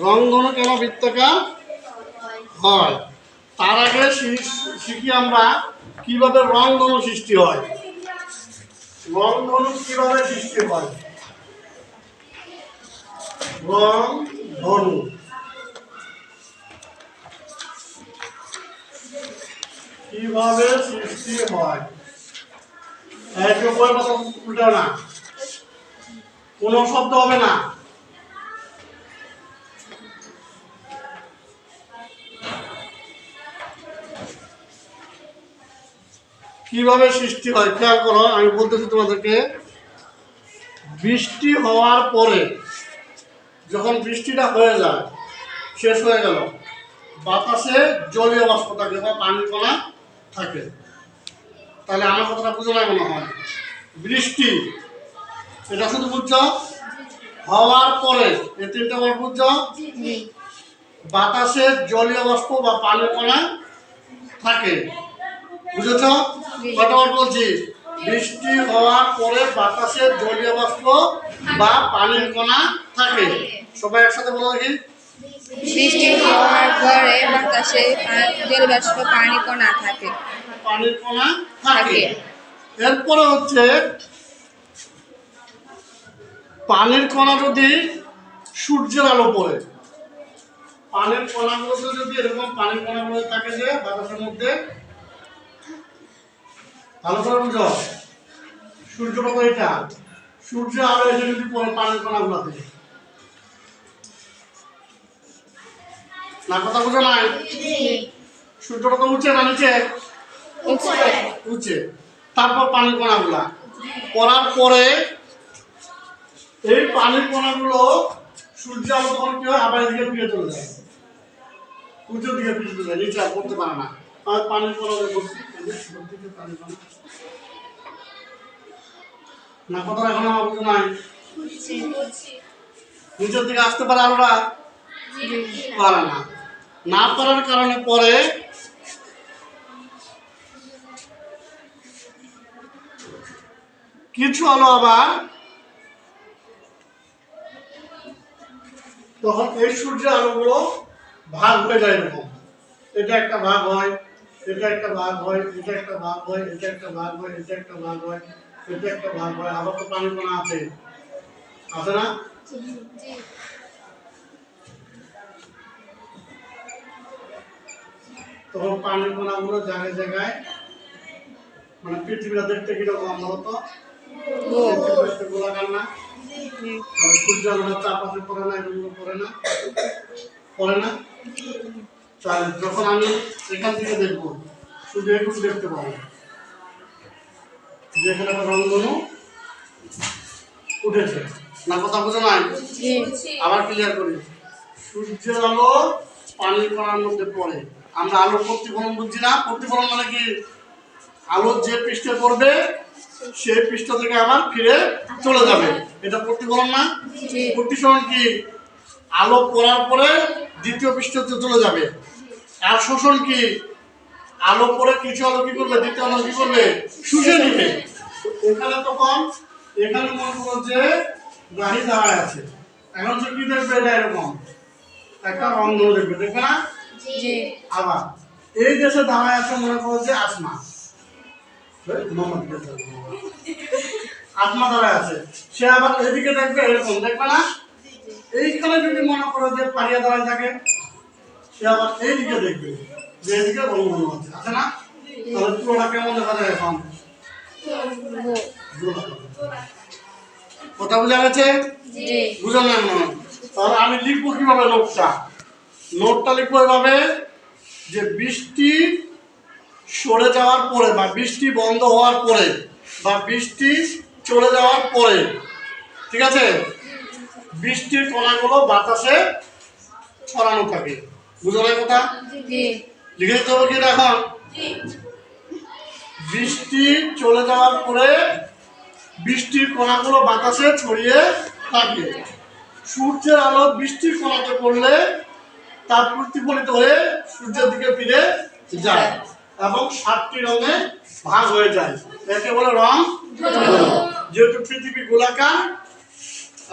রংধনু কেন বৃত্তাকার হয়? তার আগে শিখি আমরা কিভাবে রংধনু সৃষ্টি হয়। রংধনু কিভাবে সৃষ্টি হয়? রংধনু কিভাবে সৃষ্টি হয়? উল্টা না, কোন শব্দ হবে না। কিভাবে সৃষ্টি হয় খেয়াল করো, আমি বলতেছি তোমাদেরকে। বৃষ্টি হওয়ার পরে যখন বৃষ্টিটা হয়ে যায়, শেষ হয়ে গেল, বাতাসে জলীয় বাষ্প থাকে বা পানির কণা থাকে। তাহলে আমার কথাটা বুঝো না মনে হয়? বৃষ্টি এটা শুধু বুঝছো, হওয়ার পরে এই তিনটা বার বুঝছো, বাতাসে জলীয় বাষ্প বা পানির কণা থাকে। বুঝেছ? কটা বার বলছি? বৃষ্টি হওয়ার পরে বাতাসে জলীয় বাষ্প বা পানির কণা থাকে। সবাই একসাথে বলো দেখি। বৃষ্টি হওয়ার পরে বাতাসে জল বাষ্প পানির কণা থাকে। পানির কণা থাকে। এরপরে হচ্ছে পানির কণা যদি সূর্যের আলো পড়ে, পানির কণাগুলোতে যদি এরকম পানির কণাগুলো থাকে যে বাতাসের মধ্যে, ভালো করে বুঝো, সূর্যটা তো এটা, সূর্য আলো এসে যদি পড়ে পানির কণাগুলোতে, না কথা বুঝো নাই? সূর্যটা তো উঁচে না নিচে? উঁচে। তারপর পানির কণাগুলা পড়ার পরে এই পানির কণাগুলো সূর্য আলো তখন কি হয়, আবার এদিকে ফিরে চলে যায়, সূর্যের দিকে ফিরে চলে যায়, নিচে আর পড়তে পারে না। আর পানির কণা পানির কণা না, কথা এখন আমার বুঝো নাই? নিচের দিকে আসতে পারে আলোটা? পারে না। না পারার কারণে পরে কিছু আলো আবার তখন এই সূর্যের আলোগুলো ভাগ হয়ে যায় এরকম, এটা একটা ভাগ হয়, এটা একটা ভাগ হয়, এটা একটা ভাগ হয়, এটা একটা ভাগ হয়, এটা একটা ভাগ হয়, এটা একটা ভাগ হয়। আবার তো পানির কণা আছে, আছে না? তখন পানির কণাগুলো জায়গায় জায়গায়, মানে পৃথিবীটা দেখতে কিরকম বলতো? গোলাকার না? সূর্য আলোটা চারপাশে পড়ে না, এগুলো পড়ে না, পড়ে না। তাহলে যখন আমি এখান থেকে দেখবো, শুধু এটুকু দেখতে পাবো, যেখানে একটা রংধনু উঠেছে। না কথা বুঝো নাই? আবার ক্লিয়ার করি, সূর্যের আলো পানির কণার মধ্যে পড়ে। আমরা আলো প্রতিফলন বুঝছি না? প্রতিফলন মানে কি? আলো যে পৃষ্ঠে পড়বে সেই পৃষ্ঠ থেকে আবার ফিরে চলে যাবে, এটা প্রতিফলন না? প্রতিফলন কি? আলো পড়ার পরে দ্বিতীয় পৃষ্ঠতে চলে যাবে। আর শোষণ কি? আলো পড়ে কিছু আলো কি করবে, দ্বিতীয় আলো কি করবে, শুষে নিবে। এখানে তখন এখানে মনে করো যে গ্রাহী ধারায় আছে, এখন যে কি দেখবে, এটা এরকম একটা রংধনু দেখবে, দেখবে না? আবার এই দেশে ধারায় আছে মনে করো যে আসমা, আত্মা দ্বারা আছে, সে আবার এদিকে দেখবে এরকম, দেখবে না? এইখানে যদি মনে করো যে পারিয়া দ্বারা থাকে, সে আবার এইদিকে দেখবে যে এদিকে রংধনু আছে, আছে না? তাহলে পুরোটা কেমন দেখা যায় এখন? কথা বোঝা গেছে? বুঝলেন না? তাহলে আমি লিখবো কিভাবে নোটটা লিখবো এভাবে যে বৃষ্টি সরে যাওয়ার পরে বা বৃষ্টি বন্ধ হওয়ার পরে বা বৃষ্টি চলে যাওয়ার পরে, ঠিক আছে, বৃষ্টির কণাগুলো বাতাসে ছড়ানো থাকে। বুঝো না কথা? লিখে দিতে হবে কি? এখন বৃষ্টি চলে যাওয়ার পরে বৃষ্টির কণাগুলো বাতাসে ছড়িয়ে থাকে। সূর্যের আলো বৃষ্টির কণাতে পড়লে তার প্রতিফলিত হয়ে সূর্যের দিকে ফিরে যায় এবং 7টি রঙে ভাগ হয়ে যায়। একে বলে রং। যেহেতু পৃথিবী গোলাকার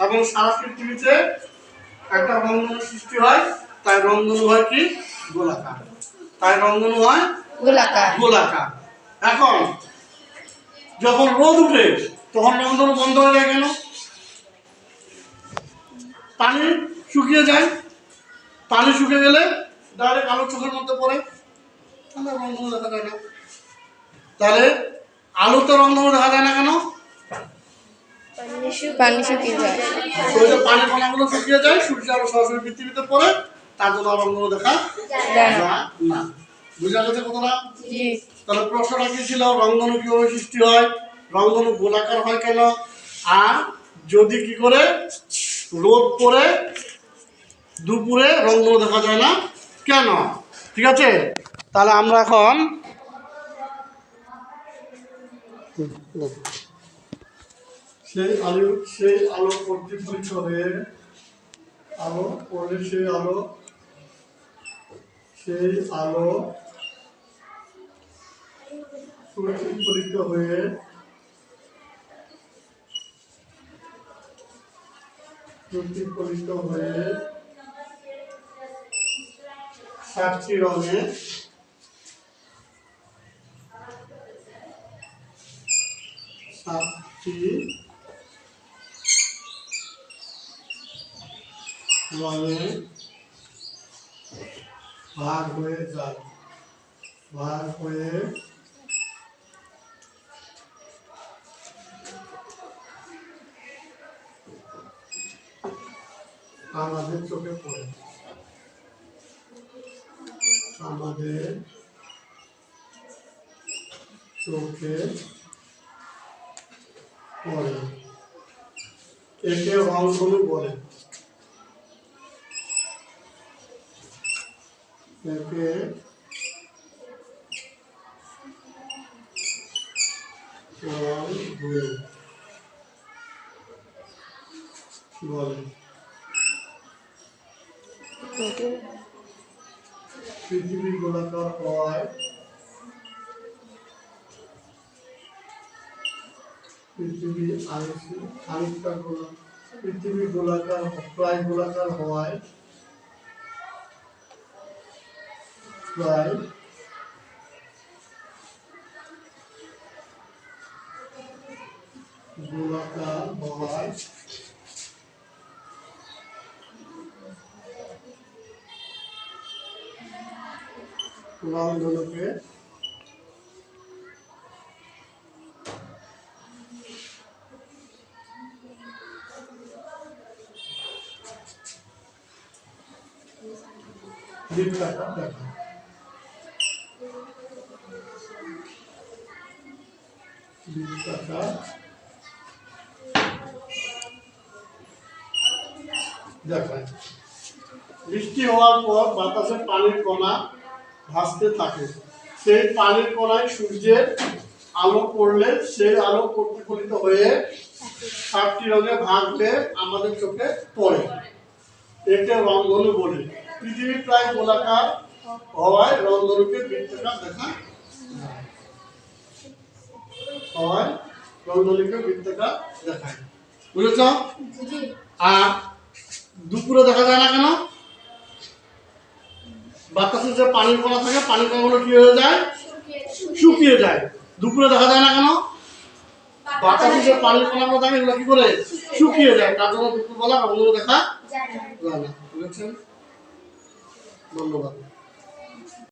এবং সারা পৃথিবীতে একটা রংধনু সৃষ্টি হয়, তাই রংধনু হয় কি গোলাকার, তাই রংধনু হয় গোলাকার। গোলাকার। এখন যখন রোদ উঠে তখন রংধনু বন্ধ হয়ে যায় কেন? পানি শুকিয়ে যায়, পানি শুকিয়ে গেলে ডাইরেক্ট আলো চোখের মধ্যে পড়ে, তাহলে রংধনু দেখা যায় না। তাহলে আলোতে রংধনু দেখা যায় না কেন? পানি শুকিয়ে যায়। তো ওই যে পানি কণাগুলো শুকিয়ে যায়, সূর্য আলো সরাসরি পৃথিবীতে পড়ে, তার জন্য রংধনু দেখা যায় না। বুঝা গেছে কথাটা? জি। তাহলে প্রশ্নটা কি ছিল? রংধনু কিভাবে সৃষ্টি হয়, রংধনু গোলাকার হয় কেন, আর যদি কি করে রোদ পড়ে দুপুরে রংধনু দেখা যায় না কেন? ঠিক আছে, তাহলে আমরা এখন সেই আলো প্রতিফলিত হয়ে আলো পড়লে সেই আলো প্রতিফলিত হয়ে সাতটি রঙে ভাগ হয়ে যায়, ভাগ হয়ে আমাদের চোখে পড়ে, আমাদের চোখে পড়ে, একে রংধনু বলে, একে রংধনু বলে। পৃথিবী গোলাকার হওয়ায় পৃথিবী গোলাকার প্রায় গোলাকার হওয়ায় রংধনুকে বৃত্তাকার দেখায়। বৃষ্টি হওয়ার পর বাতাসে পানির কণা ভাসতে থাকে, সেই পানির কণায় সূর্যের আলো পড়লে সেই আলো প্রতিফলিত হয়ে সাতটি রঙে ভাগ হয়ে আমাদের চোখে পড়ে, একে রংধনু বলে। পৃথিবী প্রায় গোলাকার হওয়ায় রংধনুকে বৃত্তাকার দেখা দেখায়। বুঝেছ? আর দুপুরে দেখা যায় না কেন? বাতাসে যে পানির কণা থাকে, পানির কণাগুলো কি হয়ে যায়? শুকিয়ে যায়। দুপুরে দেখা যায় না কেন? বাতাসে যে পানির কণাগুলো থাকে এগুলো কি করে শুকিয়ে যায়, তার জন্য দুপুরবেলা রংধনু দেখা যায় না। বুঝেছেন? ধন্যবাদ।